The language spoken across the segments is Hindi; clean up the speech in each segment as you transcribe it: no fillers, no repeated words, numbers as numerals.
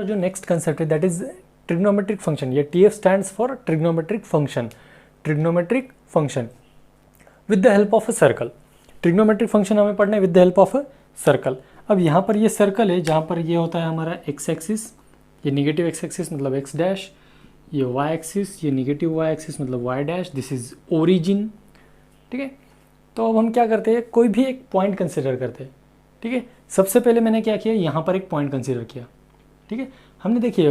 जो नेक्स्ट कंसेप्ट है दैट इज ट्रिग्नोमेट्रिक फंक्शन. ये TF stands for trigonometric function. Trigonometric function with the help of a circle. Trigonometric function हमें पढ़ना है with the help of a circle. अब यहाँ पर ये सर्कल है जहाँ पर ये होता है हमारा एक्स एक्सिस, ये निगेटिव एक्स एक्सिस मतलब एक्स डैश, ये वाई एक्सिस, ये निगेटिव वाई एक्सिस मतलब Y dash. This is origin. ठीक है. तो अब हम क्या करते हैं, कोई भी एक पॉइंट कंसिडर करते हैं. ठीक है. सबसे पहले मैंने क्या किया, यहाँ पर एक पॉइंट कंसिडर किया. ठीक है. हमने देखिए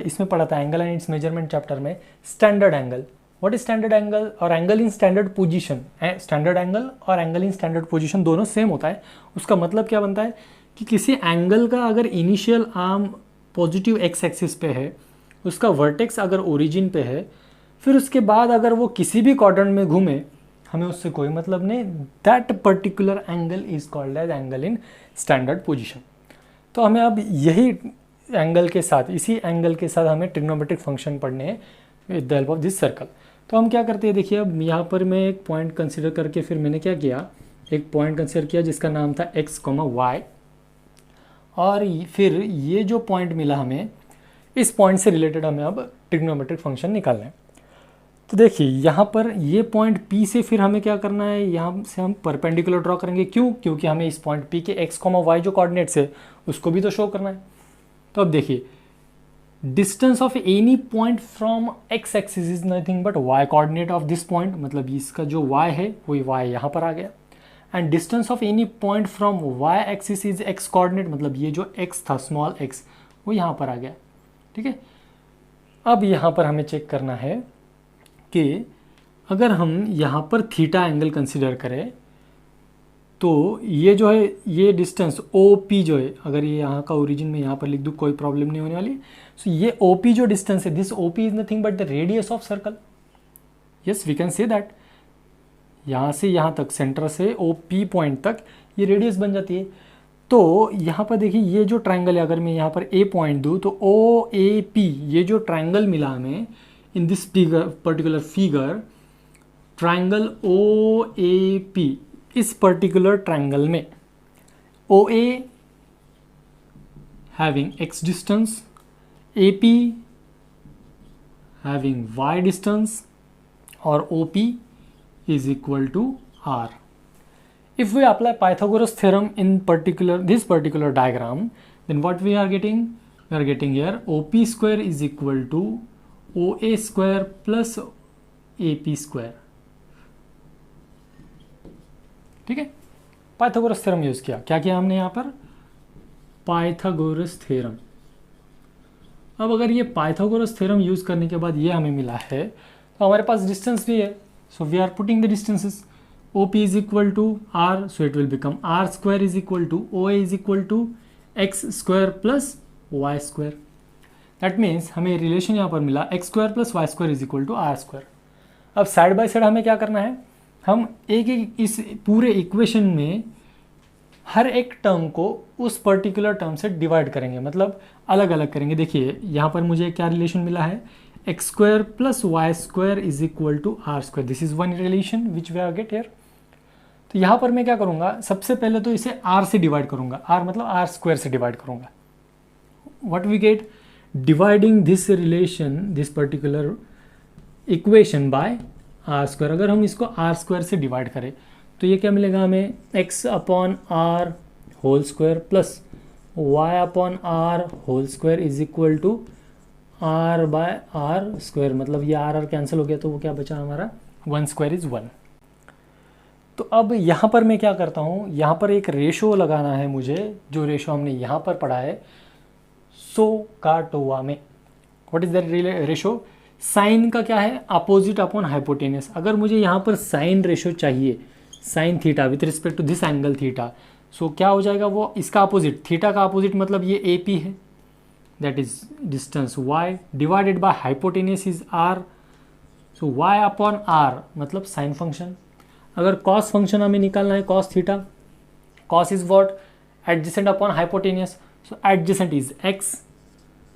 इसमें पढ़ा था angle and its measurement chapter में standard angle. What is standard angle और angle in standard position. Standard angle और एंगल इन स्टैंडर्ड पोजीशन दोनों सेम होता है. उसका मतलब क्या बनता है कि किसी एंगल का अगर initial arm positive x axis पे है, उसका वर्टेक्स अगर ओरिजिन पे है, फिर उसके बाद अगर वो किसी भी क्वाड्रेंट में घूमे, हमें उससे कोई मतलब नहीं. That particular angle is called as angle in standard position. तो हमें अब यही एंगल के साथ, इसी एंगल के साथ हमें ट्रिग्नोमेट्रिक फंक्शन पढ़ने हैं with the help of this circle. तो हम क्या करते हैं, देखिए अब यहाँ पर मैं एक पॉइंट कंसिडर करके फिर मैंने क्या किया, एक पॉइंट कंसिडर किया जिसका नाम था x, y. और फिर ये जो पॉइंट मिला हमें, इस पॉइंट से रिलेटेड हमें अब ट्रिग्नोमेट्रिक फंक्शन निकालना है. तो देखिए यहाँ पर ये पॉइंट P से फिर हमें क्या करना है, यहाँ से हम परपेंडिकुलर ड्रॉ करेंगे. क्यों? क्योंकि हमें इस पॉइंट P के x, y जो कोऑर्डिनेट्स है उसको भी तो शो करना है. तो अब देखिए distance of any point from x axis is nothing but y coordinate of this point. मतलब इसका जो y है वही y यहाँ पर आ गया. And distance of any point from y axis is x coordinate. मतलब ये जो x था स्मॉल x वो यहाँ पर आ गया. ठीक है. अब यहाँ पर हमें चेक करना है कि अगर हम यहाँ पर थीटा एंगल कंसिडर करें तो ये जो है, ये डिस्टेंस OP जो है, अगर ये यहाँ का ओरिजिन में यहाँ पर लिख दूँ कोई प्रॉब्लम नहीं होने वाली. सो ये OP जो डिस्टेंस है, this OP is nothing but the radius of circle. Yes we can say that. यहाँ से यहाँ तक, सेंटर से OP पॉइंट तक ये रेडियस बन जाती है. तो यहाँ पर देखिए ये जो ट्रायंगल है, अगर मैं यहाँ पर A पॉइंट दूँ तो OAP, ये जो ट्रायंगल मिला हमें in this particular figure, triangle OAP, इस पर्टिकुलर ट्रायंगल में OA having x distance, AP having y distance और OP is equal to R. If we apply Pythagoras theorem in this particular diagram, then what we are getting? We are getting here OP square is equal to OA square plus AP square. ठीक है. पाइथागोरस थ्योरम यूज किया. क्या किया हमने यहाँ पर? Pythagoras theorem. अब अगर ये पाइथागोरस थ्योरम यूज करने के बाद ये हमें मिला है तो हमारे पास डिस्टेंस भी है. So we are putting the distances. OP is equal to R, so it will become R square is equal to OA is equal to X square plus Y square. That means हमें रिलेशन यहाँ पर मिला X square plus Y square is equal to R square. अब साइड बाय साइड हमें क्या करना है, हम एक एक इस पूरे इक्वेशन में हर एक टर्म को उस पर्टिकुलर टर्म से डिवाइड करेंगे, मतलब अलग अलग करेंगे. देखिए यहाँ पर मुझे क्या रिलेशन मिला है, x square plus y square is equal to r square. This is one relation which we have get here. तो यहाँ पर मैं क्या करूँगा, सबसे पहले तो इसे r से डिवाइड करूँगा. r मतलब r square से डिवाइड करूँगा. What we get? Dividing this relation, this particular equation by r square. अगर हम इसको r square से डिवाइड करें तो ये क्या मिलेगा हमें, x upon r whole square plus y upon r whole square is equal to r by R square. मतलब ये आर कैंसिल हो गया तो वो क्या बचा हमारा, 1 स्क्वायर इज 1. तो अब यहाँ पर मैं क्या करता हूँ, यहाँ पर एक रेशो लगाना है मुझे, जो रेशो हमने यहाँ पर पढ़ा है सोकाटोवा में. What is that ratio? Sine का क्या है, अपोजिट अपॉन हाइपोटेनस. अगर मुझे यहाँ पर साइन रेशो चाहिए, sine theta with respect to this angle theta, so क्या हो जाएगा, वो इसका अपोजिट, थीटा का अपोजिट मतलब ये AP है, that is distance y divided by hypotenuse is r. So y upon r मतलब sin function. अगर cos function हमें निकालना है, cos theta, cos is what, adjacent upon hypotenuse. So adjacent is x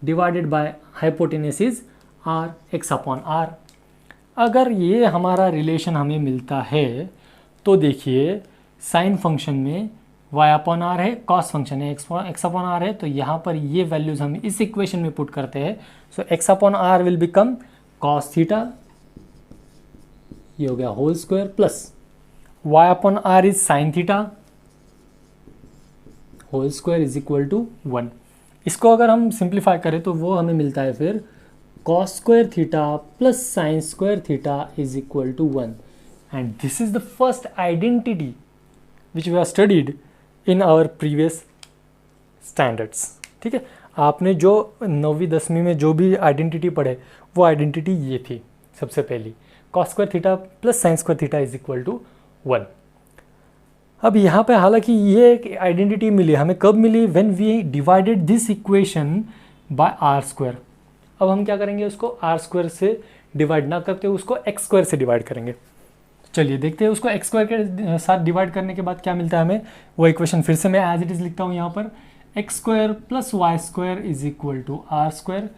divided by hypotenuse is r, x upon r. अगर ये हमारा रिलेशन हमें मिलता है तो देखिए साइन फंक्शन में y अपॉन आर है, कॉस फंक्शन है, एक्स अपॉन आर है, तो यहाँ पर ये वैल्यूज हम इस इक्वेशन में पुट करते हैं। So X upon R will become cos theta, ये हो गया whole square, plus y upon R is sine theta whole square is equal to 1। इसको अगर हम सिंप्लीफाई करें तो वो हमें मिलता है फिर cos square theta plus sine square theta is equal to 1। And this is the first identity which we have studied in our previous standards. ठीक है, आपने जो 9वीं 10वीं में जो भी आइडेंटिटी पढ़े वो आइडेंटिटी ये थी सबसे पहली, cos square theta plus sine square theta is equal to 1। अब यहाँ पे हालांकि ये एक आइडेंटिटी मिली हमें, कब मिली? When we divided this equation by R square. अब हम क्या करेंगे, उसको आर स्क्वायर से डिवाइड ना करते उसको एक्स स्क्वायर से डिवाइड करेंगे। चलिए देखते हैं उसको एक्स स्क्वायर के साथ डिवाइड करने के बाद क्या मिलता है हमें। वो इक्वेशन फिर से मैं एज इट इज लिखता हूँ यहाँ पर, X square plus Y square is equal to R square.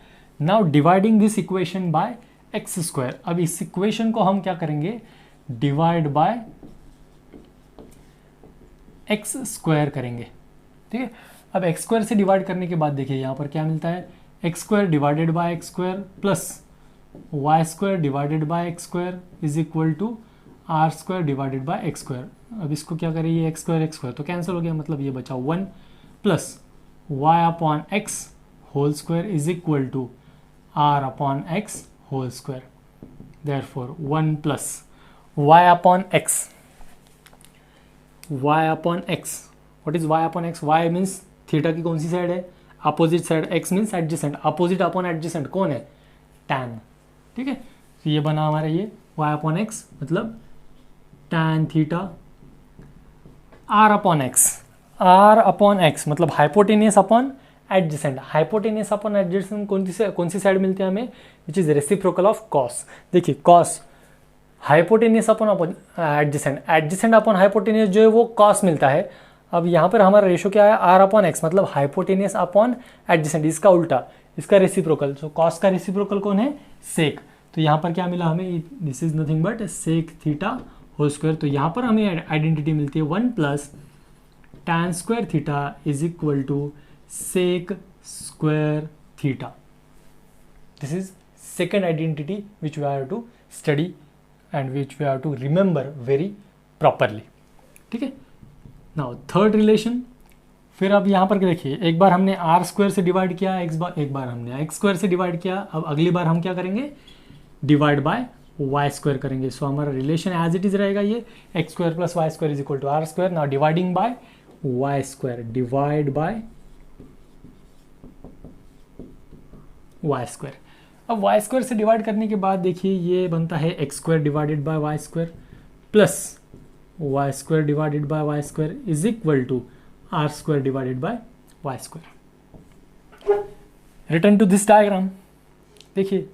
Now dividing this equation by X square. अब इस इक्वेशन को हम क्या करेंगे, डिवाइड बाय एक्स स्क्वायर करेंगे। ठीक है, अब एक्स स्क्वायर से डिवाइड करने के बाद देखिए यहाँ पर क्या मिलता है, X square divided by X square plus Y square divided by X square is equal to R square divided by X square. अब इसको क्या करिए, एक्स स्क्वायर तो कैंसिल हो गया, मतलब ये बचा 1 plus Y upon X whole square is equal to R upon X whole square. Therefore 1 plus Y upon X, y upon X, what is y upon X? y means theta की कौन सी साइड है, opposite side, x means adjacent, opposite upon adjacent कौन है, tan। ठीक है, तो ये बना हमारा ये y अपॉन एक्स मतलब tan theta, r upon X, r upon X मतलब hypotenuse upon adjacent, hypotenuse upon adjacent कौन सी साइड मिलती है हमें, which is reciprocal of cos. देखिए cos hypotenuse upon adjacent, adjacent upon hypotenuse जो है वो कॉस मिलता है। अब यहाँ पर हमारा रेशो क्या है, आर अपॉन एक्स मतलब हाइपोटेनियस अपॉन एडजेसेंट, इसका उल्टा, इसका रेसिप्रोकल। सो कॉस का रेसिप्रोकल कौन है, सेक। तो यहाँ पर क्या मिला हमें, this is nothing but sec theta whole square. तो यहाँ पर हमें आइडेंटिटी मिलती है 1 plus tan square theta is equal to sec square theta. This is second identity which we have to study and which we have to remember very properly। ठीक है, नाउ थर्ड रिलेशन। फिर अब यहाँ पर देखिए, एक बार हमने आर स्क्वायर से डिवाइड किया, एक बार हमने एक्स स्क्वायर से डिवाइड किया, अब अगली बार हम क्या करेंगे, डिवाइड बाय वाई स्क्वायर करेंगे। सो हमारा रिलेशन एज इट इज रहेगा ये X square plus Y square is equal to R square. Now dividing by Y square, divide by Y square. अब वाई स्क्वायर से डिवाइड करने के बाद देखिए ये बनता है X square divided by Y square plus Y square divided by Y square is equal to R square divided by Y square. Return to this diagram. देखिए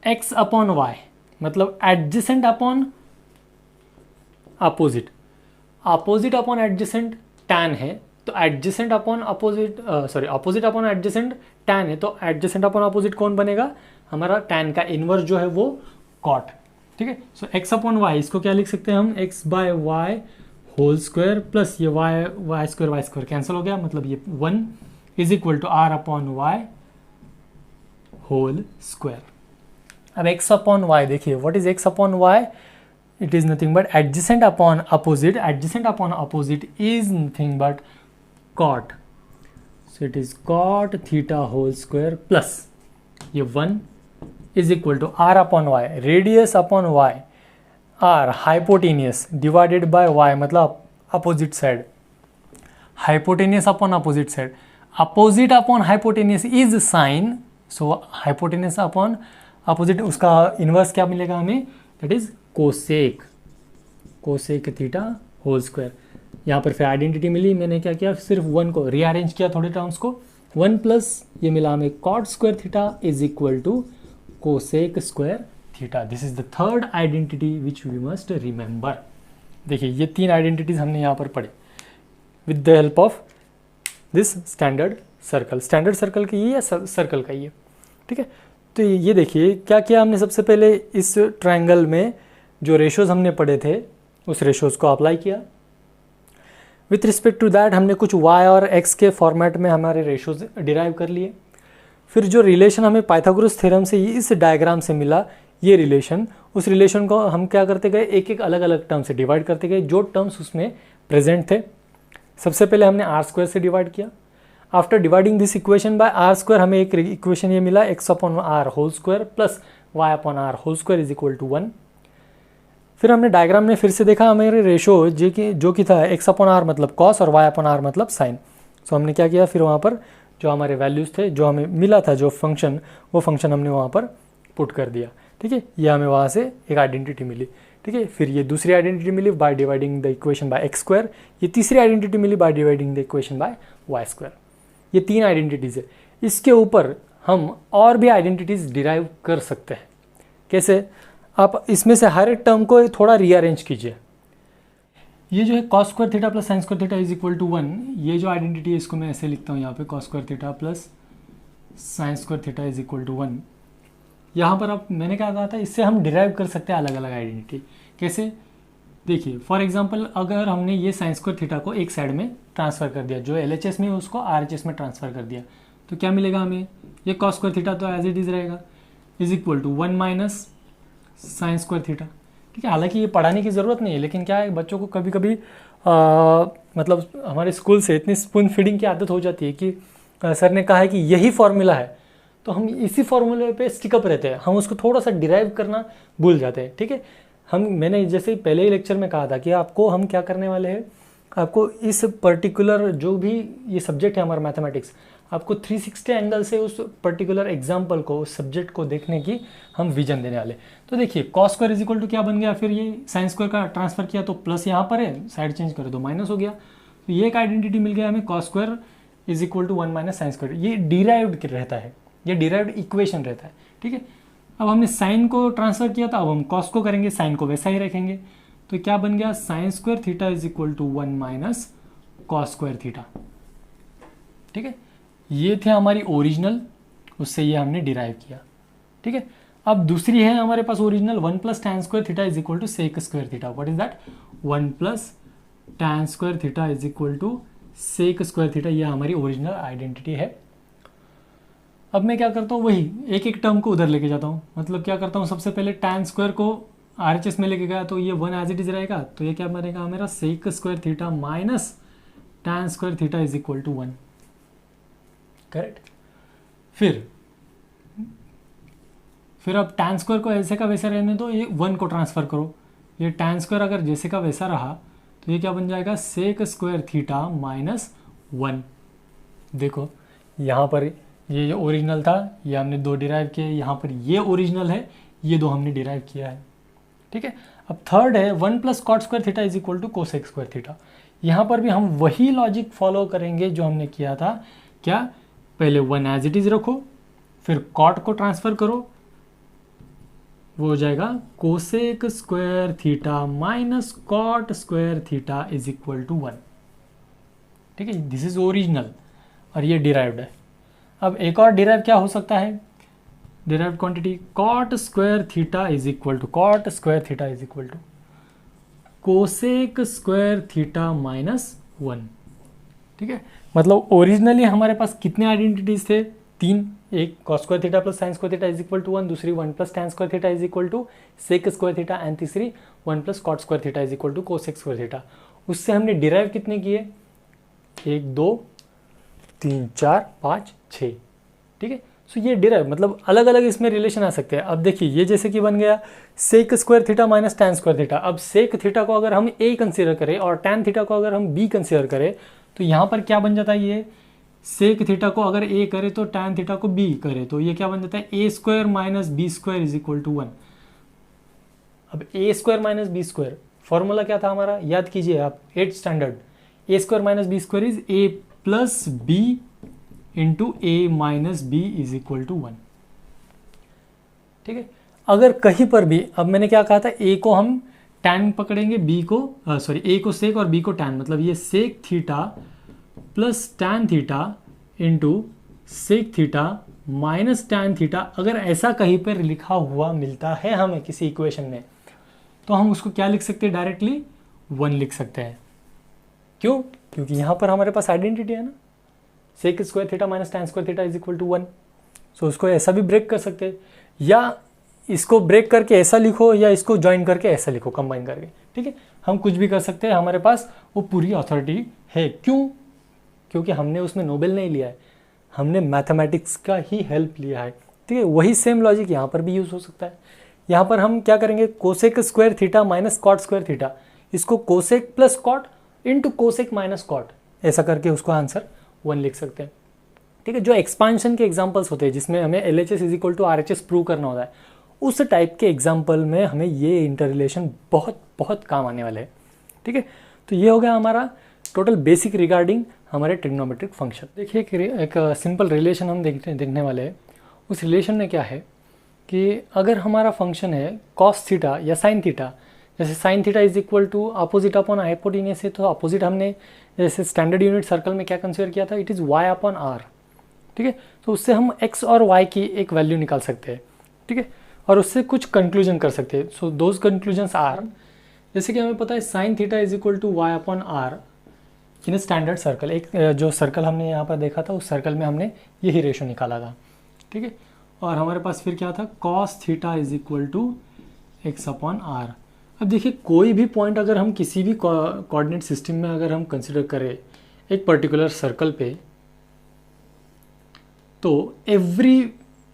एक्स अपॉन वाई मतलब adjacent upon opposite, opposite upon adjacent tan है, तो adjacent upon opposite opposite upon adjacent tan है, तो एडजेसेंट अपॉन अपोजिट कौन बनेगा, हमारा टैन का इनवर्स जो है वो कॉट। ठीक है, सो एक्स अपॉन वाई, इसको क्या लिख सकते हैं हम, X by Y whole square plus ये वाई स्क्वायर कैंसिल हो गया, मतलब ये 1 is equal to R upon Y whole square. अब एक्स अपॉन वाई देखिए, what is X upon Y, it is nothing but adjacent upon opposite, adjacent upon opposite is nothing but cot. So it is cot theta whole square plus ये 1 is equal to R upon Y, radius upon Y, are hypotenuse divided by Y मतलब opposite side, hypotenuse upon opposite side, opposite upon hypotenuse is sine, so hypotenuse upon opposite, उसका इनवर्स क्या मिलेगा हमें, that is cosec, cosec theta whole square. यहाँ पर फिर आइडेंटिटी मिली, मैंने क्या किया, सिर्फ 1 को रीअरेंज किया थोड़े टर्म्स को, 1 प्लस ये मिला हमें cot square theta is equal to cosec square theta. This is the third identity which we must remember. देखिए ये 3 आइडेंटिटीज हमने यहाँ पर पढ़े with the help of this standard circle. Standard circle की ये या सर्कल का ये, ठीक है। तो ये देखिए क्या किया हमने, सबसे पहले इस ट्रायंगल में जो रेशोज हमने पढ़े थे उस रेशोज को अप्लाई किया। विथ रिस्पेक्ट टू दैट हमने कुछ y और x के फॉर्मेट में हमारे रेशोज डिराइव कर लिए। फिर जो रिलेशन हमें पाइथागोरस थ्योरम से इस डायग्राम से मिला, ये रिलेशन, उस रिलेशन को हम क्या करते गए, एक एक अलग अलग टर्म से डिवाइड करते गए जो टर्म्स उसमें प्रेजेंट थे। सबसे पहले हमने आर स्क्वायर से डिवाइड किया। After dividing this equation by R square हमें एक इक्वेशन ये मिला, X upon R whole square plus Y upon R whole square is equal to 1। फिर हमने डायग्राम में फिर से देखा हमारे रेशो जो कि था एक्स अपॉन आर मतलब कॉस और वाई अपॉन आर मतलब साइन। सो हमने क्या किया, फिर वहाँ पर जो हमारे वैल्यूज़ थे, जो हमें मिला था जो फंक्शन, वो फंक्शन हमने वहाँ पर पुट कर दिया। ठीक है, ये हमें वहाँ से एक आइडेंटिटी मिली। ठीक है, फिर ये दूसरी आइडेंटिटी मिली by dividing the equation by X square, ये तीसरी आइडेंटिटी मिली by dividing the equation by Y square. ये 3 आइडेंटिटीज़ है। इसके ऊपर हम और भी आइडेंटिटीज़ डिराइव कर सकते हैं। कैसे? आप इसमें से हर एक टर्म को थोड़ा रीअरेंज कीजिए। ये जो है cos square theta plus sine square theta is equal to 1, ये जो आइडेंटिटी है इसको मैं ऐसे लिखता हूँ यहाँ पे, cos square theta plus sine square theta is equal to 1। यहाँ पर आप मैंने क्या कहा था, इससे हम डिराइव कर सकते हैं अलग अलग आइडेंटिटी। कैसे? देखिए, फॉर एग्जांपल अगर हमने ये साइन स्क्वायर थीटा को एक साइड में ट्रांसफ़र कर दिया, जो LHS में उसको RHS में ट्रांसफ़र कर दिया, तो क्या मिलेगा हमें, ये कॉस स्क्वायर थीटा तो एज इट इज़ रहेगा, is equal to 1 minus sine square theta. ठीक है, हालांकि ये पढ़ाने की ज़रूरत नहीं है, लेकिन क्या है, बच्चों को कभी कभी मतलब हमारे स्कूल से इतनी स्पून फीडिंग की आदत हो जाती है कि सर ने कहा है कि यही फॉर्मूला है, तो हम इसी फॉर्मूले पे स्टिकअप रहते हैं, हम उसको थोड़ा सा डिराइव करना भूल जाते हैं। ठीक है, मैंने जैसे पहले ही लेक्चर में कहा था कि आपको हम क्या करने वाले हैं, आपको इस पर्टिकुलर जो भी ये सब्जेक्ट है हमारा मैथमेटिक्स, आपको 360 एंगल से उस पर्टिकुलर एग्जाम्पल को, उस सब्जेक्ट को देखने की हम विजन देने वाले। तो देखिए, cos square is equal to क्या बन गया, फिर ये साइन स्क्वायर का ट्रांसफर किया तो प्लस यहाँ पर है, साइड चेंज करो तो माइनस हो गया। तो ये एक आइडेंटिटी मिल गया हमें, cos square is equal to 1 minus sine square. ये डिराइव्ड रहता है, ये डिराइव्ड इक्वेशन रहता है। ठीक है, अब हमने साइन को ट्रांसफर किया था, अब हम कॉस को करेंगे, साइन को वैसा ही रखेंगे। तो क्या बन गया, sine square theta is equal to 1 minus cos square theta. ठीक है, ये थे हमारी ओरिजिनल, उससे ये हमने डिराइव किया। ठीक है, अब दूसरी है हमारे पास original, 1 plus tan square theta is equal to sec square theta. What is that, 1 plus tan square theta is equal to sec square theta. ये हमारी ओरिजिनल आइडेंटिटी है। अब मैं क्या करता हूँ, वही एक एक टर्म को उधर लेके जाता हूँ। मतलब क्या करता हूँ, सबसे पहले टैन स्क्वायर को RHS में लेके गया तो ये 1 एज इट इज रहेगा, तो ये क्या बनेगा मेरा, sec square theta minus tan square theta is equal to 1। Correct. फिर अब टैन स्क्वायर को ऐसे का वैसा रहने दो, ये 1 को ट्रांसफर करो। ये टैन स्क्वायर अगर जैसे का वैसा रहा तो ये क्या बन जाएगा, सेक स्क्वायर थीटा माइनस 1। देखो यहाँ पर ये जो ओरिजिनल था ये हमने 2 डिराइव किए, यहाँ पर ये ओरिजिनल है, ये 2 हमने डिराइव किया है। ठीक है, अब थर्ड है 1 plus cot square theta is equal to cosec square theta. यहाँ पर भी हम वही लॉजिक फॉलो करेंगे जो हमने किया था। क्या, पहले 1 एज इट इज रखो, फिर कॉट को ट्रांसफर करो, वो हो जाएगा cosec square theta minus cot square theta is equal to 1। ठीक है, दिस इज ओरिजिनल और ये डिराइव्ड है। अब एक और डिराइव क्या हो सकता है, derived quantity cot square theta is equal to cosec square theta minus 1। ठीक है, मतलब ओरिजिनली हमारे पास कितने आइडेंटिटीज थे, 3। एक cos square theta plus sine square theta is equal to 1, दूसरी 1 plus tan square theta is equal to sec square theta, and तीसरी 1 plus cot square theta is equal to cosec square theta. उससे हमने डिराइव कितने किए, 1 2 3 4 5 6। ठीक है, सो ये डिराइव मतलब अलग अलग इसमें रिलेशन आ सकते हैं। अब देखिए, ये जैसे कि बन गया sec square theta minus tan square theta. अब सेक थीटा को अगर हम A कंसीडर करें और टैन थीटा को अगर हम B कंसीडर करें, तो यहाँ पर क्या बन जाता है, ये सेक थीटा को अगर A करे तो टैन थीटा को B करे, तो ये क्या बन जाता है, A square minus B square is equal to 1। अब A square minus B square formula क्या था हमारा, याद कीजिए आप, 8th standard, A square minus B square is A plus B into A minus B is equal to 1। ठीक है, अगर कहीं पर भी, अब मैंने क्या कहा था, A को हम टैन पकड़ेंगे, B को A को सेक और B को टैन, मतलब ये sec theta plus tan theta into sec theta minus tan theta. अगर ऐसा कहीं पर लिखा हुआ मिलता है हमें किसी इक्वेशन में, तो हम उसको क्या लिख सकते हैं, डायरेक्टली 1 लिख सकते हैं। क्यों, क्योंकि यहाँ पर हमारे पास आइडेंटिटी है ना, sec square theta minus tan square theta is equal to 1। So उसको ऐसा भी ब्रेक कर सकते हैं, या इसको ब्रेक करके ऐसा लिखो, या इसको ज्वाइन करके ऐसा लिखो, कंबाइन करके, ठीक है, हम कुछ भी कर सकते हैं, हमारे पास वो पूरी अथॉरिटी है। क्यों? क्योंकि हमने उसमें नोबेल नहीं लिया है, हमने मैथमेटिक्स का ही हेल्प लिया है, ठीक है। वही सेम लॉजिक यहाँ पर भी यूज़ हो सकता है। यहाँ पर हम क्या करेंगे, cosec square theta minus cot square theta, इसको cosec plus cot into cosec minus cot, ऐसा करके उसको आंसर 1 लिख सकते हैं, ठीक है। जो एक्सपांशन के एग्जांपल्स होते हैं जिसमें हमें LHS is equal to RHS prove करना होता है, उस टाइप के एग्जाम्पल में हमें ये इंटर रिलेशन बहुत बहुत काम आने वाले हैं, ठीक है। तो ये हो गया हमारा टोटल बेसिक रिगार्डिंग हमारे ट्रिग्नोमेट्रिक फंक्शन। देखिए एक सिंपल रिलेशन हम देखने वाले हैं। उस रिलेशन में क्या है कि अगर हमारा फंक्शन है कॉस थीटा या साइन थीटा, जैसे sine theta is equal to opposite upon hypotenuse है, तो अपोजिट हमने जैसे स्टैंडर्ड यूनिट सर्कल में क्या कंसीडर किया था, it is y upon r, ठीक है। तो उससे हम x और y की एक वैल्यू निकाल सकते हैं, ठीक है, और उससे कुछ कंक्लूजन कर सकते हैं। सो दोज कंक्लूजन्स आर, जैसे कि हमें पता है sine theta is equal to y upon r in standard circle. एक जो सर्कल हमने यहाँ पर देखा था, उस सर्कल में हमने यही रेशो निकाला था, ठीक है। और हमारे पास फिर क्या था, cos theta is equal to x upon r। अब देखिए कोई भी पॉइंट अगर हम किसी भी कोऑर्डिनेट सिस्टम में अगर हम कंसिडर करें एक पर्टिकुलर सर्कल पे, तो एवरी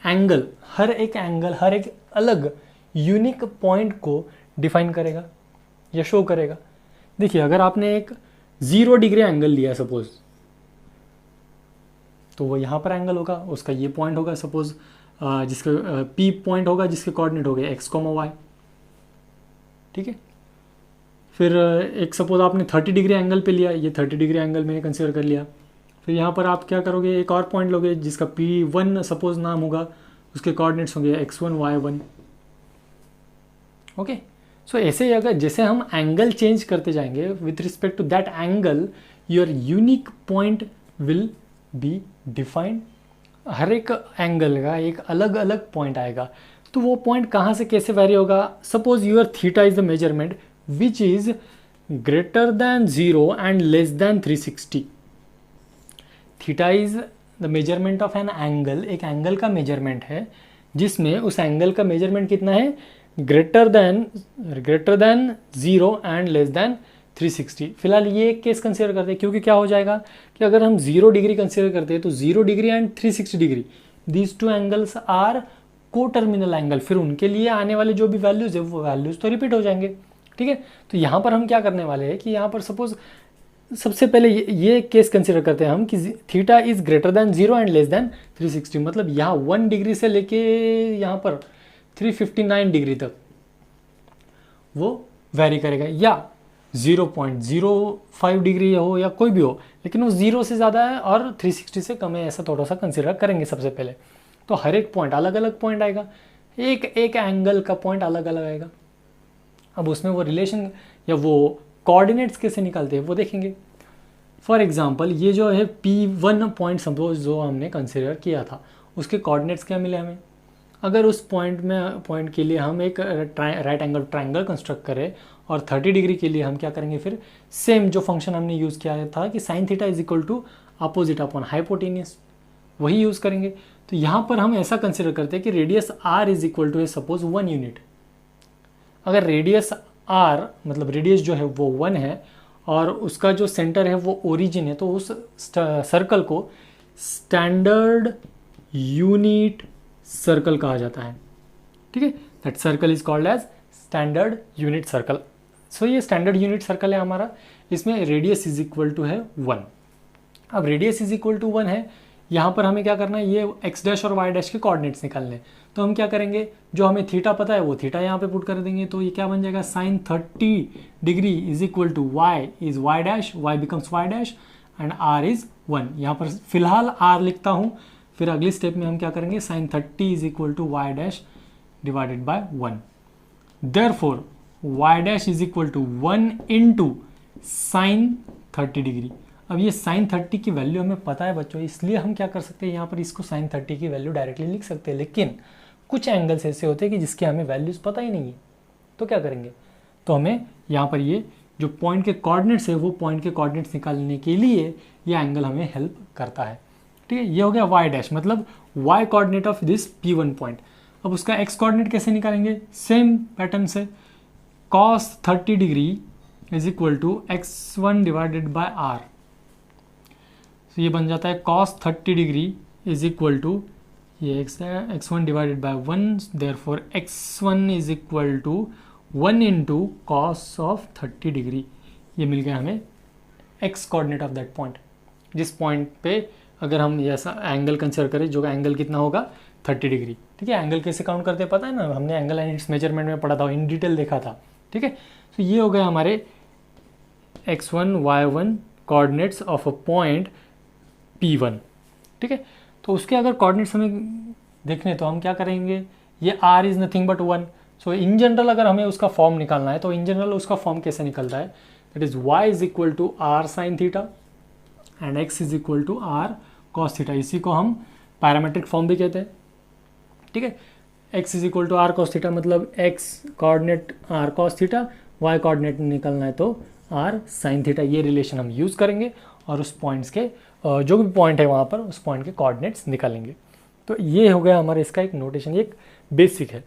एंगल, हर एक एंगल, हर एक अलग यूनिक पॉइंट को डिफाइन करेगा या शो करेगा। देखिए अगर आपने एक 0 डिग्री एंगल लिया सपोज, तो वो यहाँ पर एंगल होगा, उसका ये पॉइंट होगा सपोज, जिसका P पॉइंट होगा जिसके कोऑर्डिनेट हो गए x, y, ठीक है। फिर एक सपोज आपने 30 डिग्री एंगल पे लिया, ये 30 डिग्री एंगल मैंने कंसिडर कर लिया। फिर यहाँ पर आप क्या करोगे, एक और पॉइंट लोगे जिसका P1 सपोज नाम होगा, उसके कोऑर्डिनेट्स होंगे x1, y1, ओके। सो ऐसे अगर जैसे हम एंगल चेंज करते जाएंगे with respect to that angle, your unique point will be defined. हर एक एंगल का एक अलग अलग पॉइंट आएगा, तो वो पॉइंट कहाँ से कैसे वेरी होगा। Suppose your theta is the measurement which is greater than 0 and less than 360। Theta is the measurement of an angle, एक एंगल का मेजरमेंट है जिसमें उस एंगल का मेजरमेंट कितना है, greater than 0 and less than 360। फिलहाल ये एक केस कंसिडर करते हैं, क्योंकि क्या हो जाएगा कि अगर हम 0 डिग्री कंसिडर करते हैं तो 0 degree and 360 degree, these two angles are coterminal angle, फिर उनके लिए आने वाले जो भी वैल्यूज है वो वैल्यूज तो रिपीट हो जाएंगे, ठीक है। तो यहाँ पर हम क्या करने वाले हैं कि यहाँ पर सपोज सबसे पहले ये केस कंसिडर करते हैं हम कि theta is greater than 0 and less than 360, मतलब यहाँ 1 डिग्री से लेके यहाँ पर 359 डिग्री तक वो वेरी करेगा, या 0.05 डिग्री हो या कोई भी हो, लेकिन वो 0 से ज़्यादा है और 360 से कम है, ऐसा थोड़ा सा कंसिडर करेंगे सबसे पहले। तो हर एक पॉइंट अलग अलग पॉइंट आएगा, एक एंगल का पॉइंट अलग अलग आएगा। अब उसमें वो रिलेशन या वो कोऑर्डिनेट्स कैसे निकालते हैं वो देखेंगे। फॉर एग्जांपल ये जो है P1 पॉइंट सपोज जो हमने कंसिडर किया था, उसके कोऑर्डिनेट्स क्या मिले हमें। अगर उस पॉइंट के लिए हम एक राइट एंगल ट्रायंगल कंस्ट्रक्ट करें और 30 डिग्री के लिए हम क्या करेंगे, फिर सेम जो फंक्शन हमने यूज़ किया था कि sine theta is equal to opposite upon hypotenuse, वही यूज़ करेंगे। तो यहाँ पर हम ऐसा कंसिडर करते हैं कि radius r is equal to है सपोज 1 यूनिट। अगर रेडियस r मतलब रेडियस जो है वो 1 है और उसका जो सेंटर है वो ओरिजिन है, तो उस सर्कल को स्टैंडर्ड यूनिट सर्कल कहा जाता है, ठीक है। That circle is called as standard unit circle. So ये स्टैंडर्ड यूनिट सर्कल है हमारा, इसमें रेडियस इज इक्वल टू है 1। अब रेडियस इज इक्वल टू 1 है, यहाँ पर हमें क्या करना है, ये x डैश और y डैश के कोऑर्डिनेट्स निकालने हैं। तो हम क्या करेंगे, जो हमें थीटा पता है वो थीटा यहाँ पे पुट कर देंगे, तो ये क्या बन जाएगा, sine 30 degree is equal to y is y dash, y becomes y dash and r is 1। यहाँ पर फिलहाल r लिखता हूँ, फिर अगली स्टेप में हम क्या करेंगे, sine 30 is equal to y dash divided by 1। Therefore y dash is equal to 1 into sine 30 degree. अब ये साइन 30 की वैल्यू हमें पता है बच्चों, इसलिए हम क्या कर सकते हैं, यहाँ पर इसको साइन 30 की वैल्यू डायरेक्टली लिख सकते हैं। लेकिन कुछ एंगल्स ऐसे होते हैं कि जिसके हमें वैल्यूज़ पता ही नहीं है, तो क्या करेंगे, तो हमें यहाँ पर ये जो पॉइंट के कोऑर्डिनेट्स है वो पॉइंट के कोऑर्डिनेट्स निकालने के लिए ये एंगल हमें हेल्प करता है। ठीक है, ये हो गया वाई डैश, मतलब y coordinate of this P1 point. अब उसका एक्स कोऑर्डिनेट कैसे निकालेंगे, सेम पैटर्न से, cos 30 degree is equal to x1 divided by r। तो ये बन जाता है cos 30 degree is equal to ये x1 divided by 1, therefore x1 is equal to 1 into cos of 30 degree. ये मिल गया हमें x coordinate of that point, जिस पॉइंट पे अगर हम ऐसा एंगल कंसिडर करें, जो एंगल कितना होगा 30 डिग्री। ठीक है, एंगल कैसे काउंट करते हैं पता है ना, हमने एंगल एंड इट्स मेजरमेंट में पढ़ा था, इन डिटेल देखा था। ठीक है, तो ये हो गया हमारे x1 y1 coordinates of a point P1। ठीक है, तो उसके अगर कोऑर्डिनेट्स हमें देखने तो हम क्या करेंगे, ये r is nothing but 1। So in general अगर हमें उसका फॉर्म निकालना है तो इन जनरल उसका फॉर्म कैसे निकलता है, that is y is equal to r sine theta and x is equal to r cos theta. इसी को हम पैरामेट्रिक फॉर्म भी कहते हैं। ठीक है, x is equal to r cos theta, मतलब x coordinate r cos theta, y coordinate निकलना है तो r साइन थीटा। ये रिलेशन हम यूज़ करेंगे और उस पॉइंट्स के जो भी पॉइंट है वहाँ पर उस पॉइंट के कोऑर्डिनेट्स निकालेंगे। तो ये हो गया हमारा इसका एक नोटेशन, एक बेसिक है।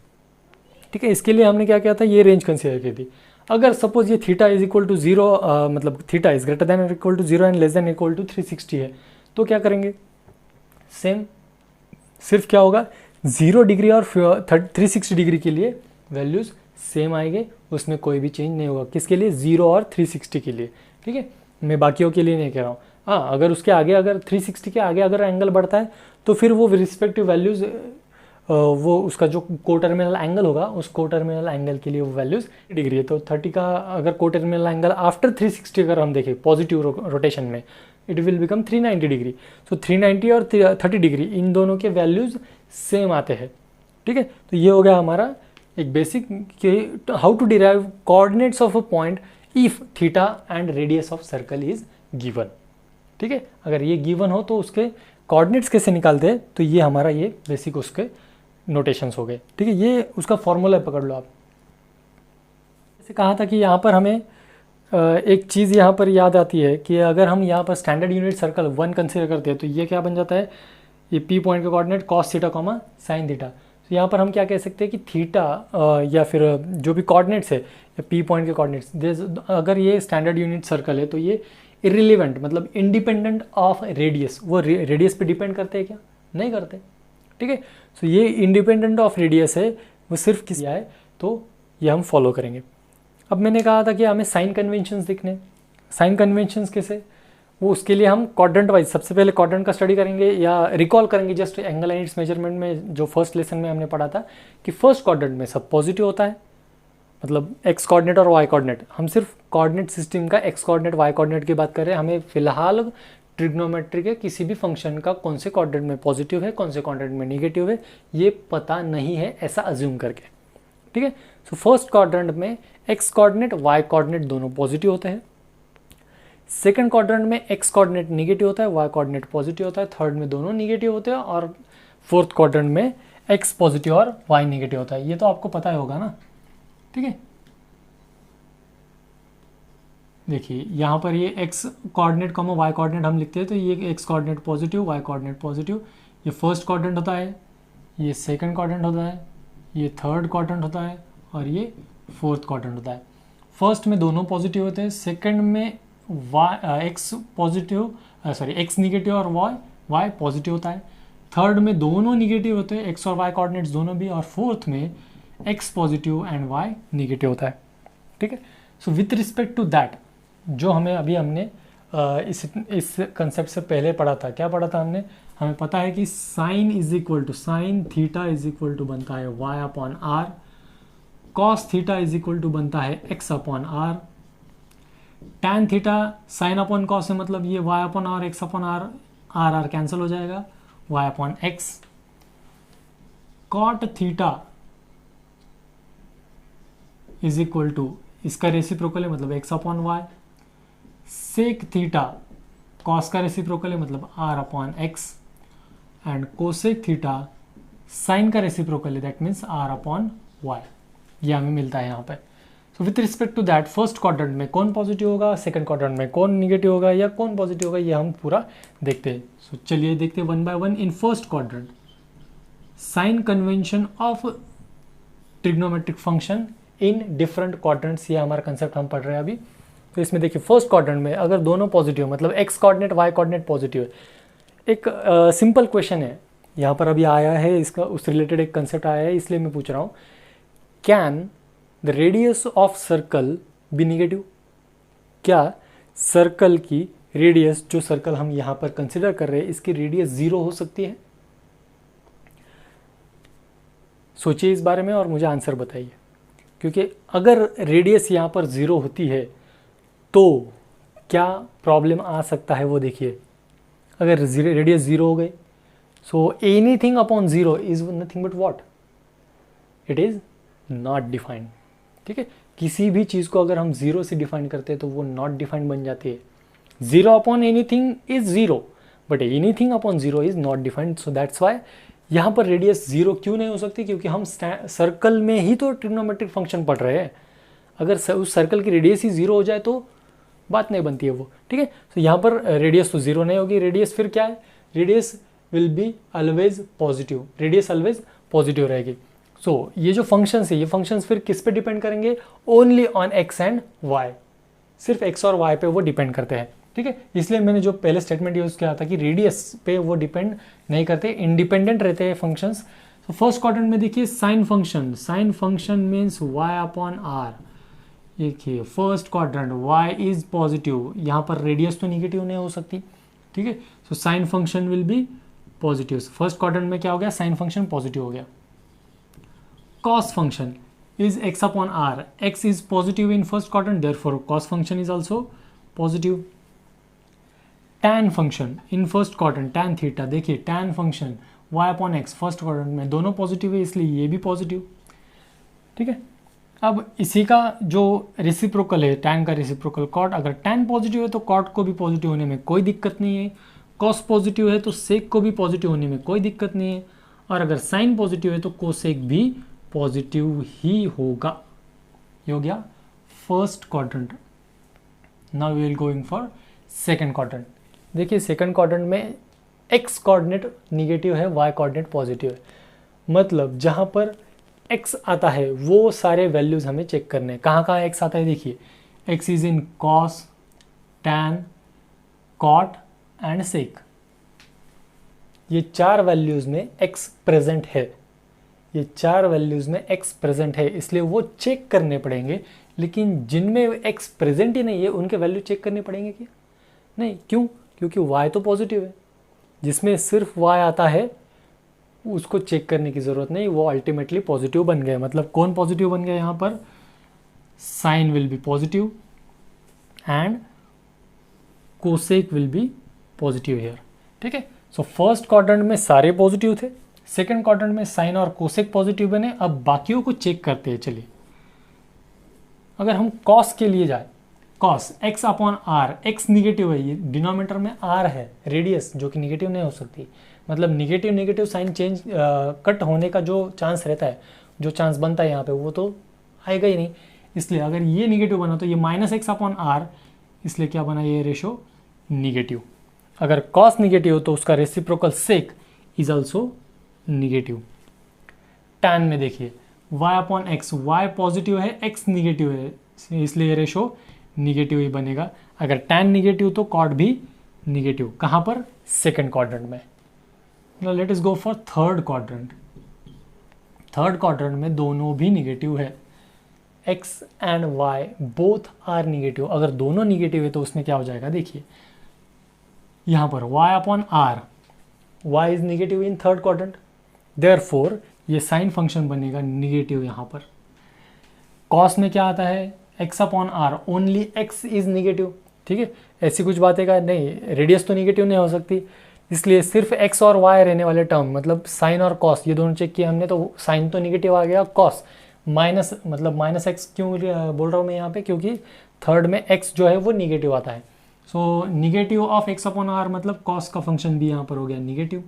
ठीक है, इसके लिए हमने क्या किया था, ये रेंज कंसीडर की थी। अगर सपोज ये थीटा इज इक्वल टू 0, मतलब थीटा इज ग्रेटर देन और equal to 0 and less than equal to 360 है, तो क्या करेंगे, सेम, सिर्फ क्या होगा 0 डिग्री और 360 डिग्री के लिए वैल्यूज़ सेम आएंगे, उसमें कोई भी चेंज नहीं होगा। किसके लिए, 0 और 360 के लिए। ठीक है, मैं बाकियों के लिए नहीं कह रहा हूँ। हाँ, अगर उसके आगे, अगर 360 के आगे अगर एंगल बढ़ता है तो फिर वो रिस्पेक्टिव वैल्यूज़, वो उसका जो को टर्मिनल एंगल होगा उस को टर्मिनल एंगल के लिए वो वैल्यूज़ डिग्री है। तो 30 का अगर को टर्मिनल एंगल आफ्टर 360 अगर हम देखें पॉजिटिव रोटेशन में, इट विल बिकम 390 डिग्री। सो 390 और 30 डिग्री इन दोनों के वैल्यूज़ सेम आते हैं। ठीक है, तो ये हो गया हमारा एक बेसिक कि how to derive coordinates of a point if theta and radius of circle is given. ठीक है, अगर ये गिवन हो तो उसके कोऑर्डिनेट्स कैसे निकालते हैं, तो ये हमारा ये बेसिक उसके नोटेशंस हो गए। ठीक है, ये उसका फॉर्मूला पकड़ लो आप। जैसे कहा था कि यहाँ पर हमें एक चीज़ यहाँ पर याद आती है कि अगर हम यहाँ पर स्टैंडर्ड यूनिट सर्कल 1 कंसीडर करते हैं तो ये क्या बन जाता है, ये P पॉइंट का coordinate cos theta comma sine theta. तो यहाँ पर हम क्या कह सकते हैं कि थीटा या फिर जो भी कोऑर्डिनेट्स है या P पॉइंट के कोऑर्डिनेट्स, अगर ये स्टैंडर्ड यूनिट सर्कल है तो ये इररिलेवेंट, मतलब इंडिपेंडेंट ऑफ रेडियस, वो रेडियस पे डिपेंड करते हैं क्या, नहीं करते। ठीक है, सो ये इंडिपेंडेंट ऑफ रेडियस है, वो सिर्फ किसी है, तो ये हम फॉलो करेंगे। अब मैंने कहा था कि हमें साइन कन्वेंशंस दिखने, साइन कन्वेंशंस कैसे, वो उसके लिए हम क्वाड्रेंट वाइज सबसे पहले क्वाड्रेंट का स्टडी करेंगे या रिकॉल करेंगे just angle and its measurement में जो फर्स्ट लेसन में हमने पढ़ा था कि फर्स्ट क्वाड्रेंट में सब पॉजिटिव होता है, मतलब एक्स कोऑर्डिनेट और वाई कोऑर्डिनेट। हम सिर्फ कोऑर्डिनेट सिस्टम का एक्स कोऑर्डिनेट वाई कोऑर्डिनेट की बात कर रहे हैं, हमें फिलहाल ट्रिग्नोमेट्री के किसी भी फंक्शन का कौन से कोऑर्डिनेट में पॉजिटिव है कौन से कोऑर्डिनेट में नेगेटिव है ये पता नहीं है, ऐसा अज्यूम करके। ठीक है, सो फर्स्ट क्वाड्रेंट में एक्स कोऑर्डिनेट वाई कोऑर्डिनेट दोनों पॉजिटिव होते हैं, सेकंड क्वाड्रेंट में एक्स कोऑर्डिनेट नेगेटिव होता है, वाई कोऑर्डिनेट पॉजिटिव होता है, थर्ड में दोनों नेगेटिव होते हैं और फोर्थ क्वाड्रेंट में एक्स पॉजिटिव और वाई नेगेटिव होता है। ये तो आपको पता ही होगा ना। ठीक है, देखिए यहाँ पर ये x coordinate comma y coordinate हम लिखते हैं तो ये x coordinate positive y coordinate positive, ये फर्स्ट क्वाड्रेंट होता है, ये सेकंड क्वाड्रेंट होता है, ये थर्ड क्वाड्रेंट होता है और ये फोर्थ क्वाड्रेंट होता है। फर्स्ट में दोनों पॉजिटिव होते हैं, सेकंड में x positive sorry x negative और वाई पॉजिटिव होता है, थर्ड में दोनों निगेटिव होते हैं एक्स और वाई कोऑर्डिनेट्स दोनों भी, और फोर्थ में x positive and y negative होता है। ठीक है, so with respect to that जो हमें अभी हमने इस कंसेप्ट से पहले पढ़ा था, क्या पढ़ा था हमने, हमें पता है कि sine is equal to sine theta is equal to बनता है y upon r, cos theta is equal to बनता है x upon r, tan theta sine upon cos है मतलब ये y upon r x upon r, r r cancel हो जाएगा, y upon x, cot theta is equal to इसका रेसिप्रोकल है मतलब x upon y, sec theta cos का रेसिप्रोकल है मतलब are upon x, and cosec theta sine का रेसिप्रोकल है that means r upon y. ये हमें मिलता है यहाँ पे। So with respect to that first quadrant में कौन पॉजिटिव होगा, सेकंड क्वाड्रेंट में कौन निगेटिव होगा या कौन पॉजिटिव होगा, ये हम पूरा देखते हैं। सो चलिए देखते हैं one by one. In first quadrant sign convention of trigonometric function in different quadrants, ये हमारा कंसेप्ट हम पढ़ रहे हैं अभी। तो इसमें देखिए फर्स्ट क्वाड्रेंट में अगर दोनों पॉजिटिव मतलब x coordinate y coordinate positive है, एक सिंपल क्वेश्चन है यहाँ पर अभी आया है, इसका उस रिलेटेड एक कंसेप्ट आया है, इसलिए मैं पूछ रहा हूँ, can the radius of circle be negative? क्या सर्कल की रेडियस, जो सर्कल हम यहाँ पर कंसिडर कर रहे हैं, इसकी रेडियस 0 हो सकती है? सोचिए इस बारे में और मुझे आंसर बताइए, क्योंकि अगर रेडियस यहाँ पर 0 होती है तो क्या प्रॉब्लम आ सकता है वो देखिए। अगर रेडियस 0 हो गई, so anything upon 0 is nothing but what, it is not defined. ठीक है, किसी भी चीज़ को अगर हम 0 से डिफाइन करते हैं तो वो नॉट डिफाइंड बन जाती है। 0 upon anything is 0 but anything upon 0 is not defined. So that's why यहाँ पर रेडियस 0 क्यों नहीं हो सकती, क्योंकि हम सर्कल में ही तो ट्रिग्नोमेट्रिक फंक्शन पढ़ रहे हैं। अगर उस सर्कल की रेडियस ही 0 हो जाए तो बात नहीं बनती है वो। ठीक है, तो यहाँ पर रेडियस तो 0 नहीं होगी, रेडियस फिर क्या है, radius will be always positive, radius always positive रहेगी। सो ये जो फंक्शंस है, ये फंक्शंस फिर किस पे डिपेंड करेंगे, only on x and y, सिर्फ एक्स और वाई पे वो डिपेंड करते हैं। ठीक है, इसलिए मैंने जो पहले स्टेटमेंट यूज किया था कि रेडियस पे वो डिपेंड नहीं करते, इंडिपेंडेंट रहते हैं फंक्शंस। तो फर्स्ट क्वाड्रेंट में देखिए sine function, sine function means Y upon R. देखिए first quadrant y is positive, यहाँ पर रेडियस तो निगेटिव नहीं हो सकती। ठीक है, so sine function will be positive. First quadrant में क्या हो गया, साइन फंक्शन पॉजिटिव हो गया। Cos function is x upon r, x is positive in first quadrant, therefore cos function is also positive. tan function in first quadrant, tan theta, देखिए tan function y upon x first quadrant में दोनों पॉजिटिव है, इसलिए ये भी पॉजिटिव। ठीक है, अब इसी का जो रेसिप्रोकल है, tan का रेसिप्रोकल cot, अगर tan पॉजिटिव है तो cot को भी पॉजिटिव होने में कोई दिक्कत नहीं है, cos पॉजिटिव है तो sec को भी पॉजिटिव होने में कोई दिक्कत नहीं है, और अगर sin पॉजिटिव है तो cosec भी पॉजिटिव ही होगा। ये हो गया first quadrant. Now we will going for second quadrant. देखिए सेकंड क्वाड्रेंट में x कोऑर्डिनेट निगेटिव है, y कोऑर्डिनेट पॉजिटिव है, मतलब जहाँ पर x आता है वो सारे वैल्यूज हमें चेक करने हैं। कहाँ कहाँ x आता है, देखिए x is in cos, tan, cot and sec, ये चार वैल्यूज में x प्रेजेंट है, ये चार वैल्यूज में x प्रेजेंट है, इसलिए वो चेक करने पड़ेंगे। लेकिन जिनमें x प्रेजेंट ही नहीं है उनके वैल्यू चेक करने पड़ेंगे क्या, नहीं, क्यों, क्योंकि y तो पॉजिटिव है। जिसमें सिर्फ y आता है उसको चेक करने की ज़रूरत नहीं, वो अल्टीमेटली पॉजिटिव बन गए। मतलब कौन पॉजिटिव बन गया यहाँ पर, sine will be positive and cosec will be positive here. ठीक है, सो फर्स्ट क्वाड्रेंट में सारे पॉजिटिव थे, सेकंड क्वाड्रेंट में साइन और कोसेक पॉजिटिव बने। अब बाकियों को चेक करते हैं। चलिए अगर हम कॉस के लिए जाए, cos x upon r, x negative है, ये डिनोमिनेटर में आर है, रेडियस जो कि निगेटिव नहीं हो सकती, मतलब negative negative sign change cut होने का जो चांस रहता है, जो चांस बनता है यहाँ पे, वो तो आएगा ही नहीं। इसलिए अगर ये निगेटिव बना तो ये माइनस एक्स अपॉन आर, इसलिए क्या बना, ये रेशो निगेटिव। अगर कॉस निगेटिव हो तो उसका reciprocal sec is also negative. Tan में देखिए y upon x, y positive है, एक्स निगेटिव है, इसलिए ये रेशो निगेटिव ही बनेगा। अगर टैन निगेटिव तो कॉट भी निगेटिव। कहाँ पर, सेकेंड क्वाड्रेंट में। Now let us go for third quadrant. Third quadrant में दोनों भी निगेटिव है, x and y both are negative. अगर दोनों निगेटिव है तो उसमें क्या हो जाएगा, देखिए यहाँ पर y upon r, y is negative in third quadrant, therefore ये साइन फंक्शन बनेगा निगेटिव यहाँ पर। कॉस में क्या आता है, x upon r, only x is negative. ठीक है, ऐसी कुछ बातें का नहीं, रेडियस तो निगेटिव नहीं हो सकती, इसलिए सिर्फ x और y रहने वाले टर्म, मतलब साइन और कॉस, ये दोनों चेक किए हमने, तो साइन तो निगेटिव आ गया, कॉस माइनस, मतलब माइनस एक्स क्यों बोल रहा हूँ मैं यहाँ पे, क्योंकि थर्ड में x जो है वो निगेटिव आता है। So negative of x upon R मतलब कॉस का फंक्शन भी यहाँ पर हो गया negative.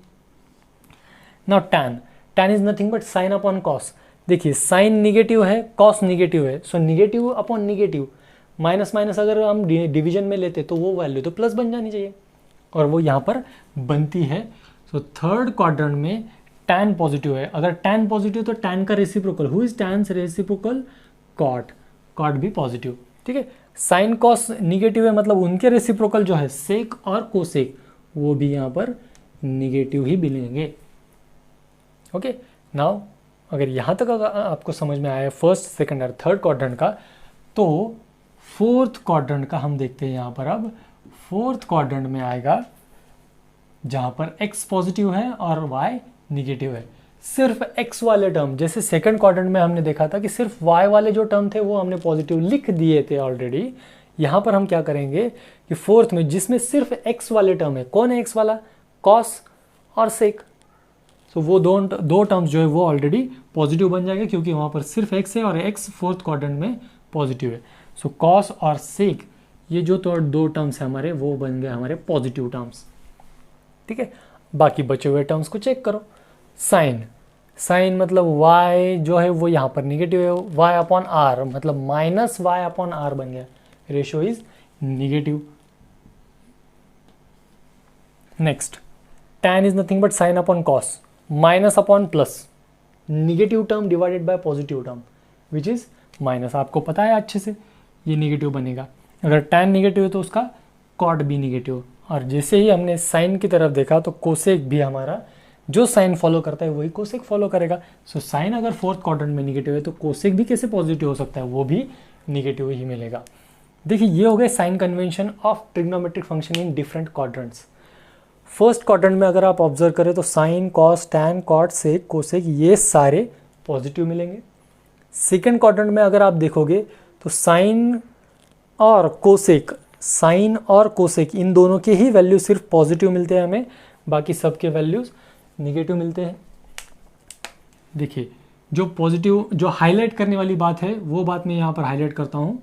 Now tan, tan is nothing but sine upon cos, देखिए साइन निगेटिव है, कॉस निगेटिव है, so negative upon negative, minus minus अगर हम डिवीजन में लेते तो वो वैल्यू तो प्लस बन जानी चाहिए, और वो यहाँ पर बनती है। सो थर्ड क्वाड्रेंट में tan पॉजिटिव है, अगर tan पॉजिटिव तो tan का reciprocal, who is tan reciprocal, cot, cot भी पॉजिटिव, ठीक है। साइन कॉस निगेटिव है, मतलब उनके रेसिप्रोकल जो है सेक और कोसेक वो भी यहाँ पर निगेटिव ही मिलेंगे। ओके, नाउ अगर यहाँ तक अगर आपको समझ में आया फर्स्ट सेकंड और थर्ड क्वाड्रेंट का, तो फोर्थ क्वाड्रेंट का हम देखते हैं यहाँ पर। अब फोर्थ क्वाड्रेंट में आएगा जहाँ पर x पॉजिटिव है और y निगेटिव है। सिर्फ x वाले टर्म, जैसे सेकंड क्वाड्रेंट में हमने देखा था कि सिर्फ y वाले जो टर्म थे वो हमने पॉजिटिव लिख दिए थे ऑलरेडी, यहाँ पर हम क्या करेंगे कि फोर्थ में जिसमें सिर्फ x वाले टर्म है, कौन है x वाला, कॉस और सेक, तो वो दो टर्म्स जो है वो ऑलरेडी पॉजिटिव बन जाएंगे, क्योंकि वहाँ पर सिर्फ x है और x फोर्थ क्वाड्रेंट में पॉजिटिव है। सो कॉस और सेक ये जो तो दो टर्म्स है हमारे, वो बन गए हमारे पॉजिटिव टर्म्स, ठीक है। बाकी बचे हुए टर्म्स को चेक करो। साइन, साइन मतलब y जो है वो यहाँ पर निगेटिव है, y अपॉन आर मतलब माइनस y अपॉन आर बन गया, ratio is negative. Next, tan is nothing but sine upon cos, minus upon plus, negative term divided by positive term which is minus, आपको पता है अच्छे से ये निगेटिव बनेगा। अगर tan निगेटिव है तो उसका कॉट भी निगेटिव, और जैसे ही हमने साइन की तरफ देखा तो कोसेक भी हमारा जो साइन फॉलो करता है वही कोसेक फॉलो करेगा। सो साइन अगर फोर्थ क्वाड्रेंट में निगेटिव है तो कोसेक भी कैसे पॉजिटिव हो सकता है, वो भी निगेटिव ही मिलेगा। देखिए ये हो गए sign convention of trigonometric function in different quadrants. First quadrant में अगर आप ऑब्जर्व करें तो sine, cos, tan, cot, sec, cosec ये सारे पॉजिटिव मिलेंगे। सेकेंड क्वाड्रेंट में अगर आप देखोगे तो साइन और कोसेक, साइन और कोसेक इन दोनों के ही वैल्यू सिर्फ पॉजिटिव मिलते हैं हमें, बाकी सबके वैल्यूज निगेटिव मिलते हैं। देखिए जो पॉजिटिव, जो हाईलाइट करने वाली बात है वो बात मैं यहाँ पर हाईलाइट करता हूँ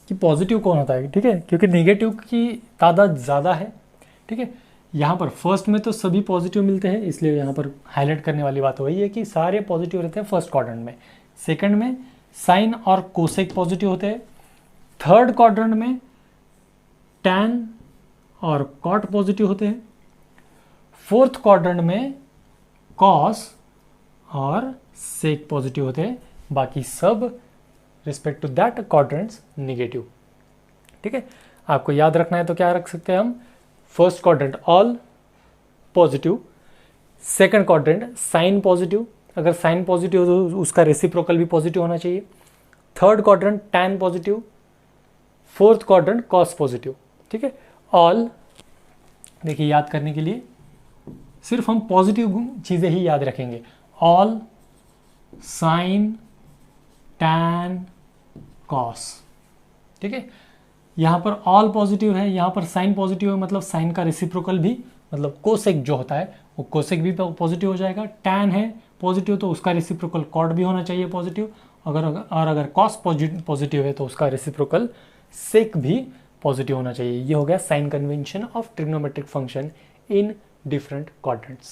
कि पॉजिटिव कौन होता है, ठीक है, क्योंकि निगेटिव की तादाद ज़्यादा है, ठीक है। यहाँ पर फर्स्ट में तो सभी पॉजिटिव मिलते हैं, इसलिए यहाँ पर हाईलाइट करने वाली बात वही है कि सारे पॉजिटिव रहते हैं फर्स्ट क्वाड्रेंट में। सेकंड में साइन और कोसेक पॉजिटिव होते हैं। थर्ड क्वाड्रेंट में टैन और कॉट पॉजिटिव होते हैं। फोर्थ क्वाड्रेंट में कॉस और सेक पॉजिटिव होते हैं, बाकी सब respect to that quadrants negative, ठीक है। आपको याद रखना है तो क्या रख सकते हैं हम, first quadrant all positive, second quadrant sine positive, अगर साइन पॉजिटिव हो तो उसका रेसिप्रोकल भी पॉजिटिव होना चाहिए। Third quadrant tan positive, fourth quadrant cos positive, ठीक है। ऑल, देखिए याद करने के लिए सिर्फ हम पॉजिटिव चीज़ें ही याद रखेंगे। ऑल साइन टैन कॉस, ठीक है। यहाँ पर ऑल पॉजिटिव है, यहाँ पर साइन पॉजिटिव है, मतलब साइन का रेसिप्रोकल भी, मतलब कोसेक जो होता है वो कोसेक भी पॉजिटिव हो जाएगा। टैन है पॉजिटिव तो उसका रेसिप्रोकल कॉट भी होना चाहिए पॉजिटिव, अगर कॉस पॉजिटिव है तो उसका रेसिप्रोकल सेक भी पॉजिटिव होना चाहिए। ये हो गया sine convention of trigonometric function in different quadrants.